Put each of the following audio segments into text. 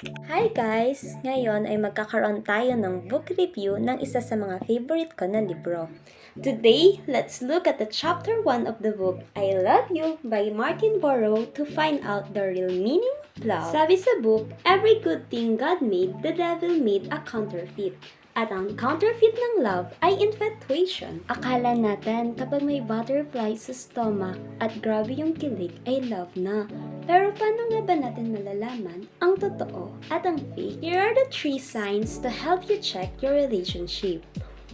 Hi guys! Ngayon ay magkakaroon tayo ng book review ng isa sa mga favorite ko na libro. Today, let's look at the chapter 1 of the book, I Love You by Martin Borrow to find out the real meaning of love. Sabi sa book, every good thing God made, the devil made a counterfeit. At ang counterfeit ng love ay infatuation. Akala natin kapag may butterfly sa stomach at grabe yung kilig ay love na. Pero paano nga ba natin malalaman ang totoo at ang fake? Here are the 3 signs to help you check your relationship.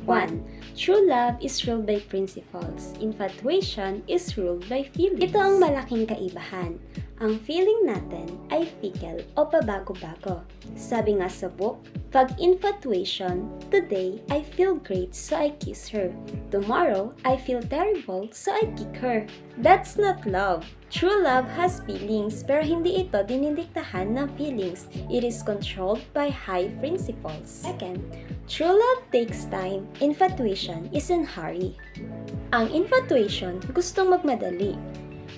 1. True love is ruled by principles. Infatuation is ruled by feelings. Ito ang malaking kaibahan. Ang feeling natin ay fickle o pabago-bago. Sabi nga sa book, pag infatuation, today I feel great so I kiss her. Tomorrow, I feel terrible so I kick her. That's not love. True love has feelings pero hindi ito dinidiktahan ng feelings. It is controlled by high principles. Second, true love takes time. Infatuation is in hurry. Ang infatuation gustong magmadali.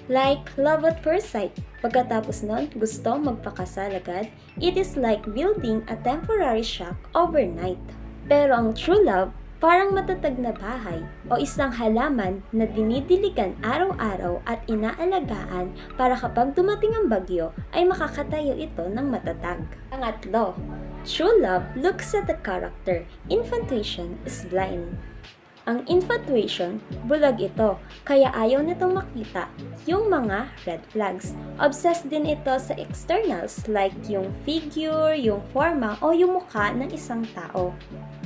Like love at first sight. Pagkatapos nun, gusto magpakasal agad. It is like building a temporary shack overnight. Pero ang true love, parang matatag na bahay o isang halaman na dinidiligan araw-araw at inaalagaan para kapag dumating ang bagyo ay makakatayo ito ng matatag. Pangatlo, true love looks at the character. Infatuation is blind. Ang infatuation, bulag ito, kaya ayaw nitong makita yung mga red flags. Obsessed din ito sa externals like yung figure, yung forma, o yung mukha ng isang tao.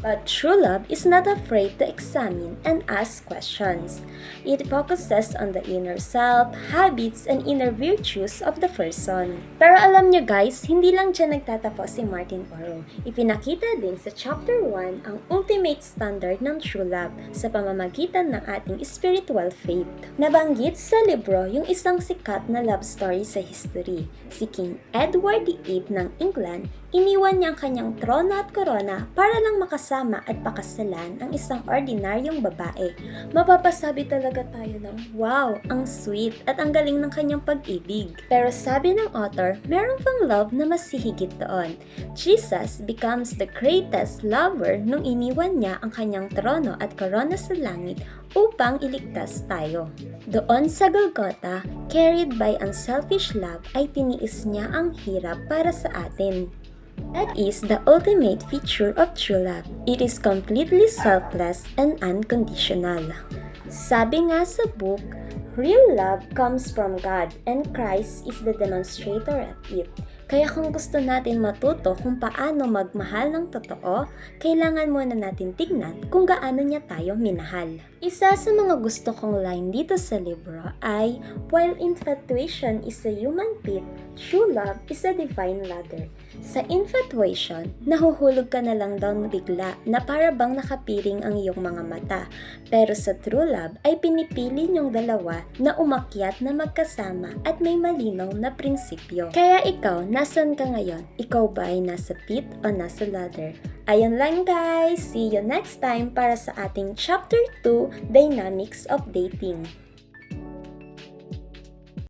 But true love is not afraid to examine and ask questions. It focuses on the inner self, habits, and inner virtues of the person. Pero alam nyo guys, hindi lang dyan nagtatapos si Martin Borrow. Ipinakita din sa chapter 1 ang ultimate standard ng true love sa pamamagitan ng ating spiritual faith. Nabanggit sa libro yung isang sikat na love story sa history. Si King Edward VIII ng England, iniwan niya ang kanyang trono at korona para lang makasama at pakasalan ang isang ordinaryong babae. Mapapasabi talaga tayo ng, wow, ang sweet at ang galing ng kanyang pag-ibig. Pero sabi ng author, meron pang love na mas hihigit doon. Jesus becomes the greatest lover nung iniwan niya ang kanyang trono at korona sa langit upang iligtas tayo. Doon sa Golgotha, carried by unselfish love, ay tiniis niya ang hirap para sa atin. That is the ultimate feature of true love. It is completely selfless and unconditional. Sabi nga sa book, real love comes from God and Christ is the demonstrator of it. Kaya kung gusto natin matuto kung paano magmahal ng totoo, kailangan muna natin tignan kung gaano niya tayo minahal. Isa sa mga gusto kong line dito sa libro ay, while infatuation is a human pit, true love is a divine ladder. Sa infatuation, nahuhulog ka na lang daw bigla na para bang nakapiring ang iyong mga mata. Pero sa true love ay pinipili niyong dalawa na umakyat na magkasama at may malinaw na prinsipyo. Kaya ikaw, nasan ka ngayon? Ikaw ba ay nasa pit o nasa ladder? Ayun lang guys! See you next time para sa ating Chapter 2, Dynamics of Dating.